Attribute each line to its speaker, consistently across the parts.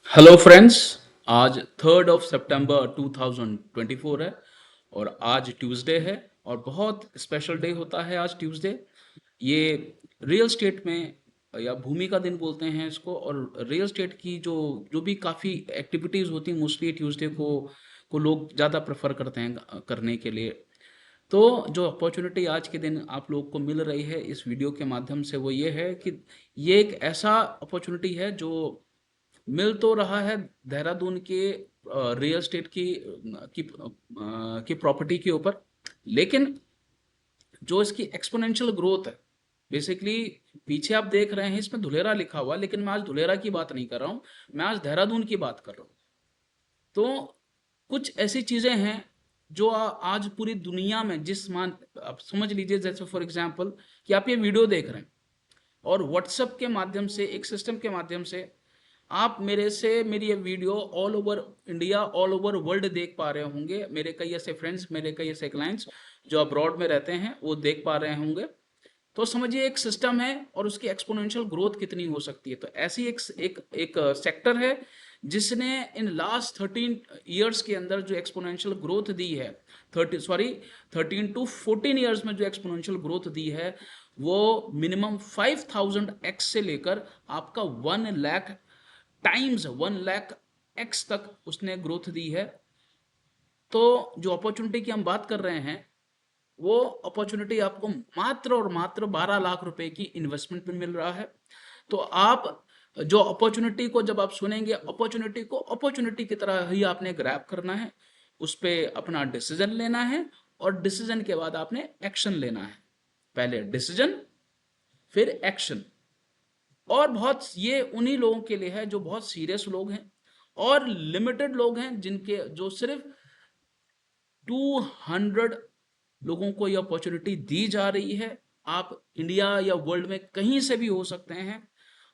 Speaker 1: Hello friends. आज 3 सितंबर 2024 है और आज ट्यूसडे है और बहुत स्पेशल डे होता है आज ट्यूसडे। ये रियल स्टेट में या भूमि का दिन बोलते हैं इसको। और रियल स्टेट की जो जो भी काफ़ी एक्टिविटीज़ होती हैं मोस्टली ट्यूसडे को लोग ज़्यादा प्रेफर करते हैं करने के लिए। तो जो अपॉर्चुनिटी आज के दिन आप लोग को मिल रही है इस वीडियो के माध्यम से वो ये है कि ये एक ऐसा अपॉर्चुनिटी है जो मिल तो रहा है देहरादून के रियल स्टेट की प्रॉपर्टी के ऊपर। लेकिन जो इसकी एक्सपोनेंशियल ग्रोथ है बेसिकली, पीछे आप देख रहे हैं इसमें धुलेरा लिखा हुआ, लेकिन मैं आज धुलेरा की बात नहीं कर रहा हूं, मैं आज देहरादून की बात कर रहा हूं। तो कुछ ऐसी चीजें हैं जो आज पूरी दुनिया में जिस मान आप समझ लीजिए, जैसे फॉर एग्जांपल कि आप ये वीडियो देख रहे हैं और व्हाट्सएप के माध्यम से एक सिस्टम के माध्यम से आप मेरी ये video all over India all over world देख पा रहे होंगे। मेरे कई ऐसे फ्रेंड्स, मेरे कई ऐसे क्लाइंट्स जो अब्रॉड में रहते हैं वो देख पा रहे होंगे। तो समझिए एक सिस्टम है और उसकी एक्सपोनेंशियल ग्रोथ कितनी हो सकती है। तो ऐसी एक सेक्टर है जिसने इन लास्ट 13 ईयर्स के अंदर जो एक्सपोनेंशियल ग्रोथ दी है, 13 to 14 ईयर्स में जो एक्सपोनेंशियल ग्रोथ दी है वो मिनिमम 5000x से लेकर आपका 1 लाख तक उसने ग्रोथ दी है। तो जो अपॉर्चुनिटी की हम बात कर रहे हैं वो अपॉर्चुनिटी आपको मात्र और मात्र 12 लाख रुपए की इन्वेस्टमेंट में मिल रहा है। तो आप जो अपॉर्चुनिटी को जब आप सुनेंगे, अपॉर्चुनिटी को अपॉर्चुनिटी की तरह ही आपने ग्रैब करना है, उस पर अपना डिसीजन लेना है और डिसीजन के बाद आपने एक्शन लेना है। पहले डिसीजन फिर एक्शन। और बहुत ये उन्हीं लोगों के लिए है जो बहुत सीरियस लोग हैं और लिमिटेड लोग हैं जिनके जो सिर्फ 200 लोगों को ये अपॉर्चुनिटी दी जा रही है। आप इंडिया या वर्ल्ड में कहीं से भी हो सकते हैं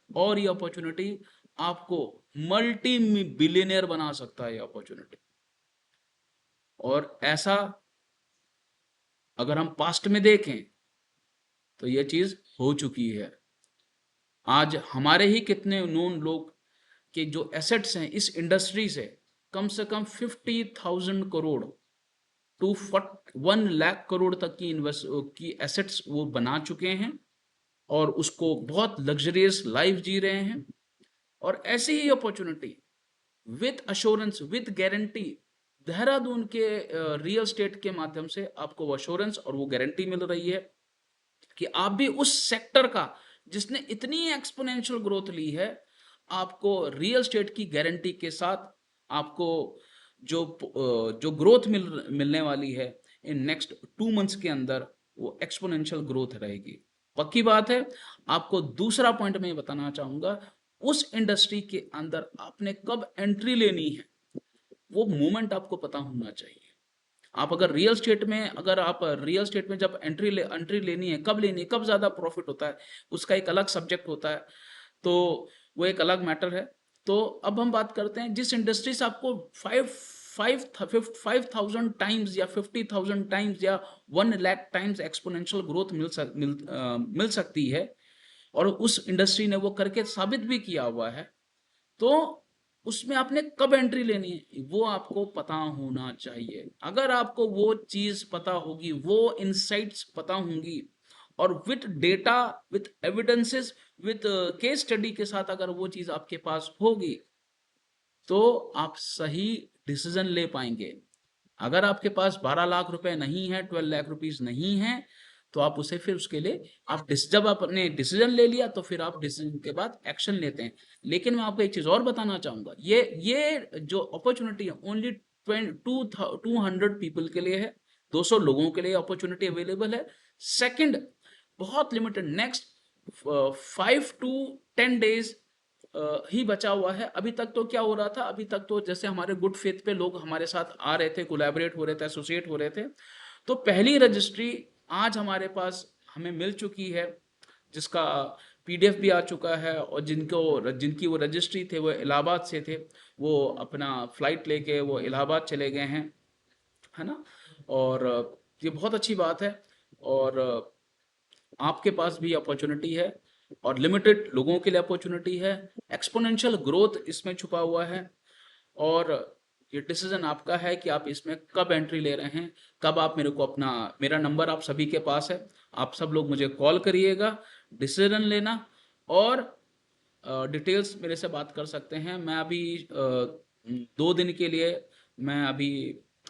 Speaker 1: और ये अपॉर्चुनिटी आपको मल्टी बिलियनियर बना सकता है ये अपॉर्चुनिटी। और ऐसा अगर हम पास्ट में देखें तो ये चीज हो चुकी है। आज हमारे ही कितने नोन लोग के जो एसेट्स हैं इस इंडस्ट्री से कम 50,000 करोड़ टू 1 लाख करोड़ तक की इन्वेस्ट की एसेट्स वो बना चुके हैं और उसको बहुत लग्जरियस लाइफ जी रहे हैं। और ऐसी ही opportunity with assurance with guarantee Dehradun के रियल स्टेट के माध्यम से आपको वो अश्योरेंस और वो गारंटी मिल रही है कि आप भी उस सेक्टर का जिसने इतनी एक्सपोनेंशियल ग्रोथ ली है, आपको रियल स्टेट की गारंटी के साथ आपको जो ग्रोथ मिलने वाली है इन नेक्स्ट 2 मंथ्स के अंदर, वो एक्सपोनेंशियल ग्रोथ रहेगी। पक्की बात है। आपको दूसरा पॉइंट मैं बताना चाहूंगा, उस इंडस्ट्री के अंदर आपने कब एंट्री लेनी है वो मोमेंट आपको पता होना चाहिए। आप अगर आप रियल स्टेट में जब एंट्री लेनी है, कब लेनी है, कब ज्यादा प्रॉफिट होता है, उसका एक अलग सब्जेक्ट होता है। तो वो एक अलग मैटर है। तो अब हम बात करते हैं जिस इंडस्ट्री से आपको फाइव फाइव 5,000 टाइम्स या 50,000 टाइम्स या 1 लाख टाइम्स एक्सपोनेंशियल ग्रोथ मिल सकती है और उस इंडस्ट्री ने वो करके साबित भी किया हुआ है। तो उसमें आपने कब एंट्री लेनी है वो आपको पता होना चाहिए। अगर आपको वो चीज पता होगी, वो इनसाइट्स पता होंगी और with data, with evidences, with case study के साथ अगर वो चीज आपके पास होगी तो आप सही डिसीजन ले पाएंगे। अगर आपके पास 12 लाख रुपए नहीं है, 12 लाख रुपीज नहीं है, तो आप उसे फिर उसके लिए जब आपने डिसीजन ले लिया तो फिर आप डिसीजन के बाद एक्शन लेते हैं। लेकिन मैं आपको एक चीज और बताना चाहूंगा, ये जो अपॉर्चुनिटी है ओनली 200 पीपल के लिए है, 200 लोगों के लिए अपॉर्चुनिटी अवेलेबल है। सेकंड, बहुत लिमिटेड, नेक्स्ट 5 to 10 डेज ही बचा हुआ है। अभी तक तो क्या हो रहा था, अभी तक तो जैसे हमारे गुड फेथ पे लोग हमारे साथ आ रहे थे, कोलैबोरेट हो रहे थे, एसोसिएट हो रहे थे। तो पहली रजिस्ट्री आज हमारे पास हमें मिल चुकी है जिसका पीडीएफ भी आ चुका है और जिनकी वो रजिस्ट्री थे वो इलाहाबाद से थे, वो अपना फ्लाइट लेके वो इलाहाबाद चले गए हैं, है ना। और ये बहुत अच्छी बात है। और आपके पास भी अपॉर्चुनिटी है। और लिमिटेड लोगों के लिए अपॉर्चुनिटी है, एक्सपोनेंशियल ग्रोथ इसमें छुपा हुआ है। और ये डिसीजन आपका है कि आप इसमें कब एंट्री ले रहे हैं, कब आप मेरे को अपना, मेरा नंबर आप सभी के पास है, आप सब लोग मुझे कॉल करिएगा, डिसीजन लेना। और डिटेल्स मेरे से बात कर सकते हैं। मैं अभी 2 दिन के लिए मैं अभी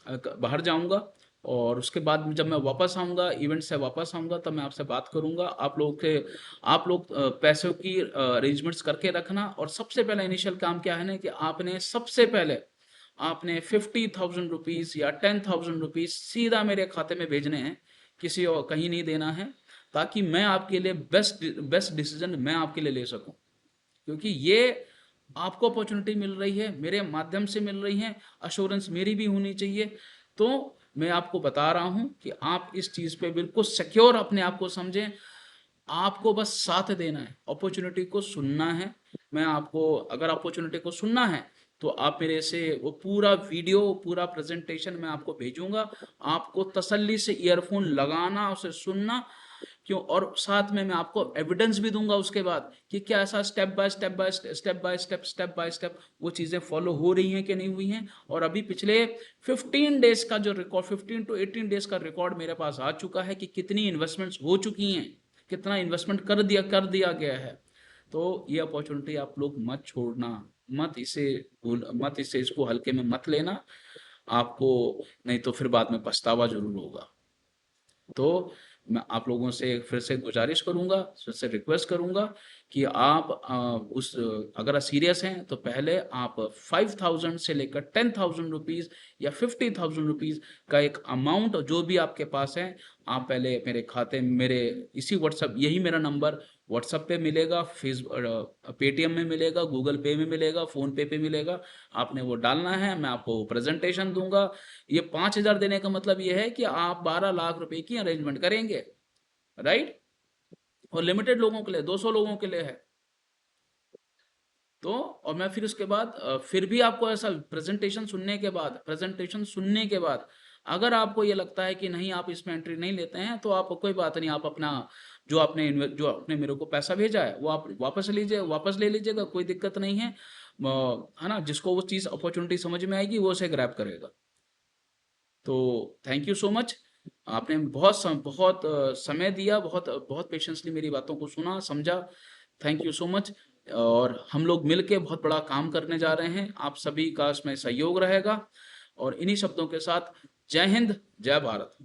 Speaker 1: बाहर जाऊंगा, और उसके बाद जब मैं वापस आऊंगा, इवेंट से वापस आऊंगा, तब मैं आपसे बात करूंगा। आप लोग पैसों की अरेंजमेंट्स करके रखना। और सबसे पहला इनिशियल काम क्या है ना, कि आपने सबसे पहले आपने 50,000 रुपीज़ या 10,000 रुपीज़ सीधा मेरे खाते में भेजने हैं, किसी और कहीं नहीं देना है, ताकि मैं आपके लिए बेस्ट डिसीजन मैं आपके लिए ले सकूं। क्योंकि ये आपको अपॉर्चुनिटी मिल रही है, मेरे माध्यम से मिल रही है, अश्योरेंस मेरी भी होनी चाहिए। तो मैं आपको बता रहा हूं कि आप इस चीज़ पे बिल्कुल सिक्योर अपने आप को समझें। आपको बस साथ देना है, अपॉर्चुनिटी को सुनना है। मैं आपको, अगर अपॉर्चुनिटी को सुनना है तो आप मेरे से वो पूरा वीडियो, पूरा प्रेजेंटेशन मैं आपको भेजूंगा। आपको तसल्ली से ईयरफोन लगाना, उसे सुनना, क्यों, और साथ में मैं आपको एविडेंस भी दूंगा उसके बाद कि क्या ऐसा स्टेप बाय स्टेप वो चीज़ें फॉलो हो रही हैं कि नहीं हुई हैं। और अभी पिछले 15 डेज का जो रिकॉर्ड, 15 to 18 डेज का रिकॉर्ड मेरे पास आ चुका है कि कितनी इन्वेस्टमेंट्स हो चुकी हैं, कितना इन्वेस्टमेंट कर दिया गया है। तो ये अपॉर्चुनिटी आप लोग मत छोड़ना, मत इसे इसको हल्के में मत लेना आपको, नहीं तो फिर बाद में पछतावा जरूर होगा। तो मैं आप लोगों से फिर से गुजारिश करूंगा, फिर से रिक्वेस्ट करूंगा कि आप अगर सीरियस हैं तो पहले आप 5,000 से लेकर 10,000 रुपीज़ या 50,000 रुपीज़ का एक अमाउंट जो भी आपके पास है, आप पहले मेरे खाते में, मेरे इसी व्हाट्सएप, यही मेरा नंबर व्हाट्सएप पे मिलेगा, पेटीएम में मिलेगा, गूगल पे में मिलेगा, फ़ोन पे मिलेगा। आपने वो डालना है, मैं आपको प्रेजेंटेशन दूंगा। ये 5,000 देने का मतलब ये है कि आप 12 लाख रुपए की अरेंजमेंट करेंगे, राइट। और लिमिटेड लोगों के लिए, 200 लोगों के लिए है। तो और मैं फिर उसके बाद फिर भी आपको ऐसा प्रेजेंटेशन सुनने के बाद अगर आपको ये लगता है कि नहीं, आप इसमें एंट्री नहीं लेते हैं, तो आप कोई बात नहीं, आप अपना जो आपने मेरे को पैसा भेजा है वो आप वापस ले लीजिएगा, कोई दिक्कत नहीं है। है ना, जिसको वो चीज़ अपॉर्चुनिटी समझ में आएगी वो उसे ग्रैब करेगा। तो थैंक यू सो मच। आपने बहुत समय दिया, बहुत बहुत पेशेंसली मेरी बातों को सुना, समझा। Thank you so much. और हम लोग मिलके बहुत बड़ा काम करने जा रहे हैं, आप सभी का इसमें सहयोग रहेगा। और इन्हीं शब्दों के साथ, जय हिंद, जय भारत।